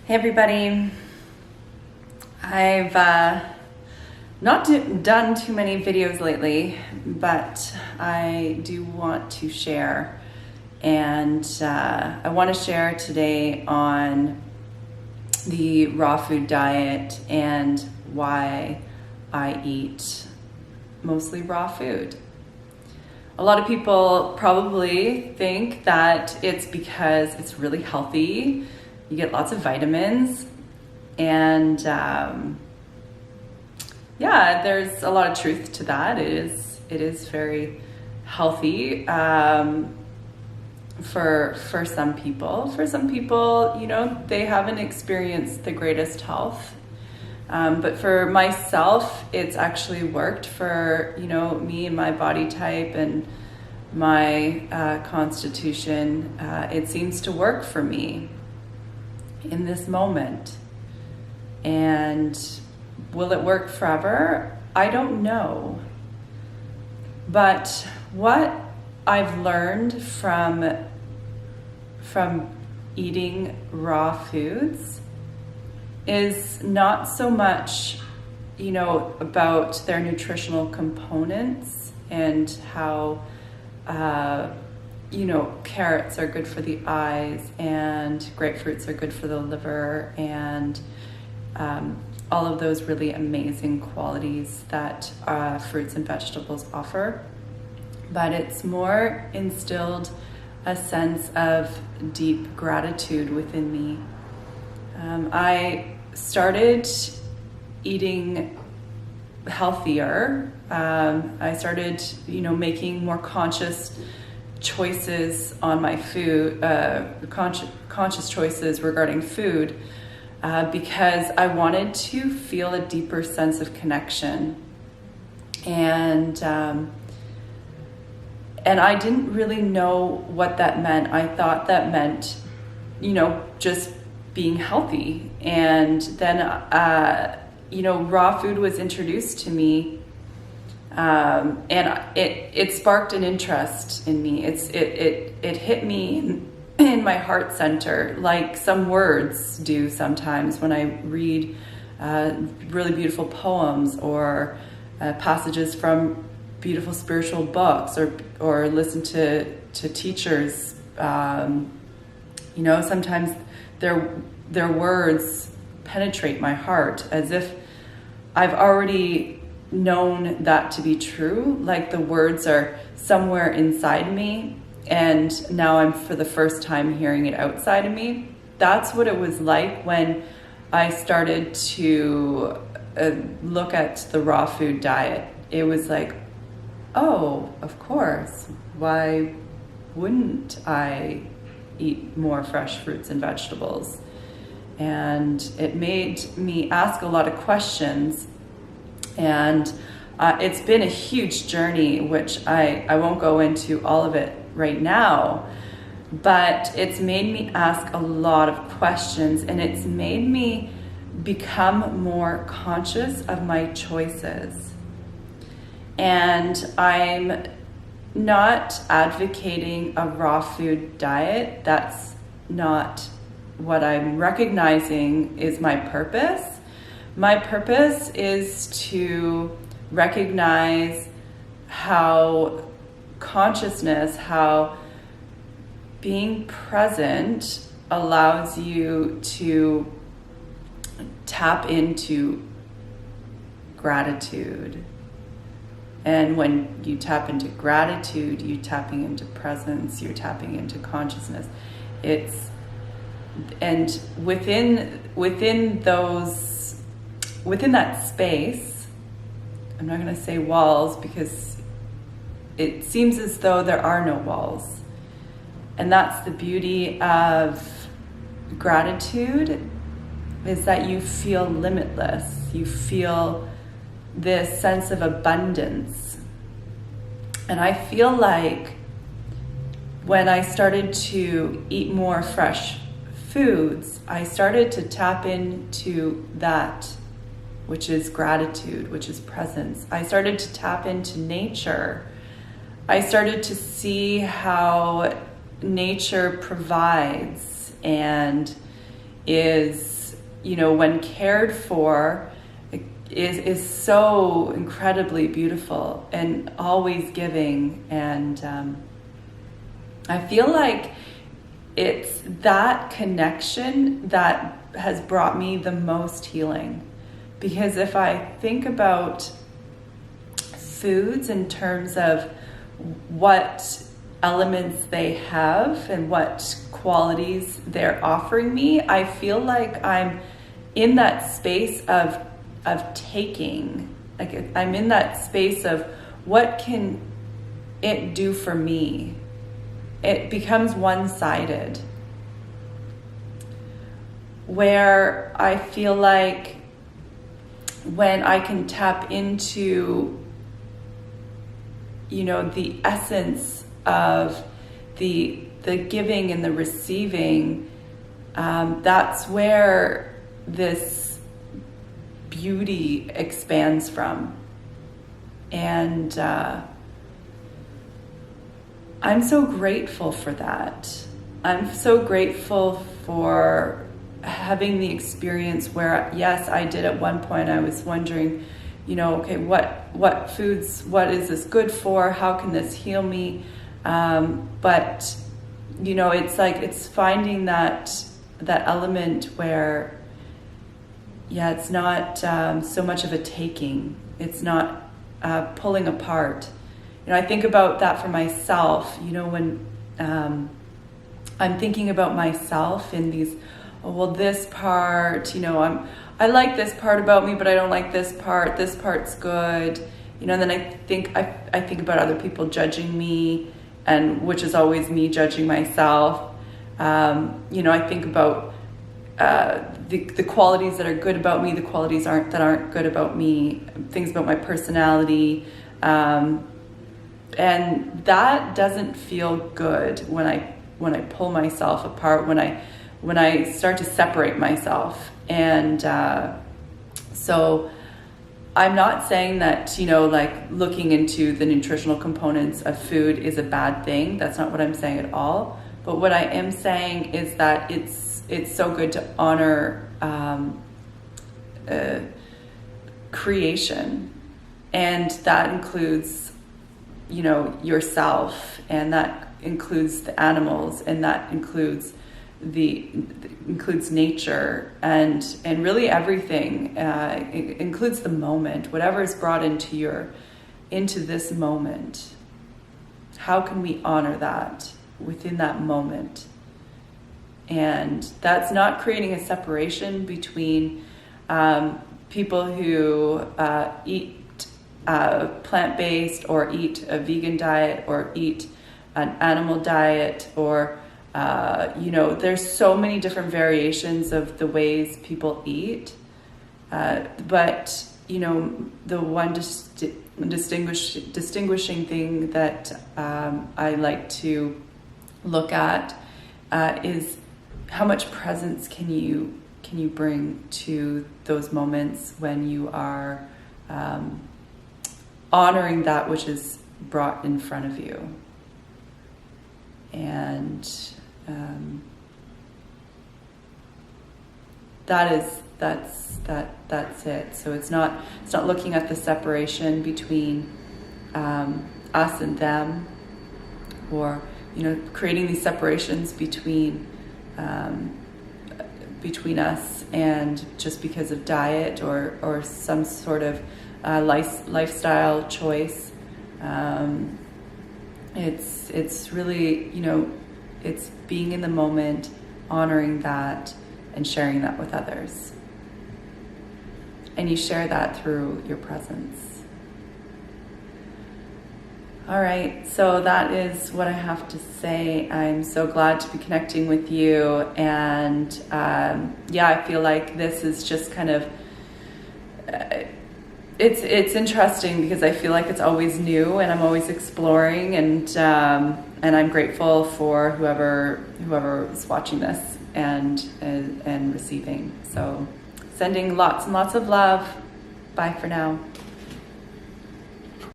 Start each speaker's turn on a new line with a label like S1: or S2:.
S1: Hey everybody, I've not done too many videos lately, but I do want to share, and I want to share today on the raw food diet and why I eat mostly raw food. A lot of people probably think that it's because it's really healthy. You get lots of vitamins, and there's a lot of truth to that. It is very healthy for some people. For some people, they haven't experienced the greatest health. But for myself, it's actually worked for, me and my body type and my constitution. It seems to work for me in this moment. And will it work forever? I don't know. But what I've learned from eating raw foods is not so much, about their nutritional components and how carrots are good for the eyes and grapefruits are good for the liver and all of those really amazing qualities that fruits and vegetables offer. But it's more instilled a sense of deep gratitude within me. I started eating healthier. I started, making more conscious choices on my food, conscious choices regarding food, because I wanted to feel a deeper sense of connection. And I didn't really know what that meant. I thought that meant, just being healthy. And then, raw food was introduced to me. And it sparked an interest in me. It hit me in my heart center, like some words do sometimes when I read really beautiful poems or passages from beautiful spiritual books or listen to teachers. Sometimes their words penetrate my heart as if I've already known that to be true, like the words are somewhere inside me and now I'm for the first time hearing it outside of me. That's what it was like when I started to look at the raw food diet. It was like, oh, of course, why wouldn't I eat more fresh fruits and vegetables? And it made me ask a lot of questions. And it's been a huge journey, which I won't go into all of it right now, but it's made me ask a lot of questions, and it's made me become more conscious of my choices. And I'm not advocating a raw food diet. That's not what I'm recognizing is my purpose. My purpose is to recognize how consciousness, how being present allows you to tap into gratitude. And when you tap into gratitude, you're tapping into presence, you're tapping into consciousness. And within that space, I'm not going to say walls because it seems as though there are no walls. And that's the beauty of gratitude, is that you feel limitless. You feel this sense of abundance. And I feel like when I started to eat more fresh foods, I started to tap into that, which is gratitude, which is presence. I started to tap into nature. I started to see how nature provides and is, when cared for, is so incredibly beautiful and always giving. And I feel like it's that connection that has brought me the most healing. Because if I think about foods in terms of what elements they have and what qualities they're offering me, I feel like I'm in that space of taking. Like I'm in that space of what can it do for me? It becomes one-sided, where I feel like when I can tap into, the essence of the giving and the receiving, that's where this beauty expands from. And I'm so grateful for that. I'm so grateful for having the experience where, yes, I did at one point, I was wondering, okay, what foods, what is this good for? How can this heal me? But, it's like, it's finding that element where, it's not so much of a taking. It's not pulling apart. I think about that for myself, when I'm thinking about myself in these, this part, I like this part about me, but I don't like this part's good, and then I think about other people judging me, and which is always me judging myself. I think about the qualities that are good about me, the qualities that aren't good about me, things about my personality, and that doesn't feel good when I pull myself apart, when I start to separate myself. And so I'm not saying that, like looking into the nutritional components of food is a bad thing. That's not what I'm saying at all. But what I am saying is that it's so good to honor creation. And that includes, yourself, and that includes the animals, and that includes includes nature, and really everything. It includes the moment, whatever is brought into this moment. How can we honor that within that moment? And that's not creating a separation between people who eat plant-based, or eat a vegan diet, or eat an animal diet, or there's so many different variations of the ways people eat, but the one distinguishing thing that I like to look at is how much presence can you bring to those moments when you are honoring that which is brought in front of you. And that's it. So it's not looking at the separation between us and them, or creating these separations between us, and just because of diet or some sort of lifestyle choice. It's really, it's being in the moment, honoring that, and sharing that with others. And you share that through your presence. All right, so that is what I have to say. I'm so glad to be connecting with you. And I feel like this is just kind of, it's interesting, because I feel like it's always new, and I'm always exploring, and I'm grateful for whoever is watching this and receiving. So sending lots and lots of love. Bye for now.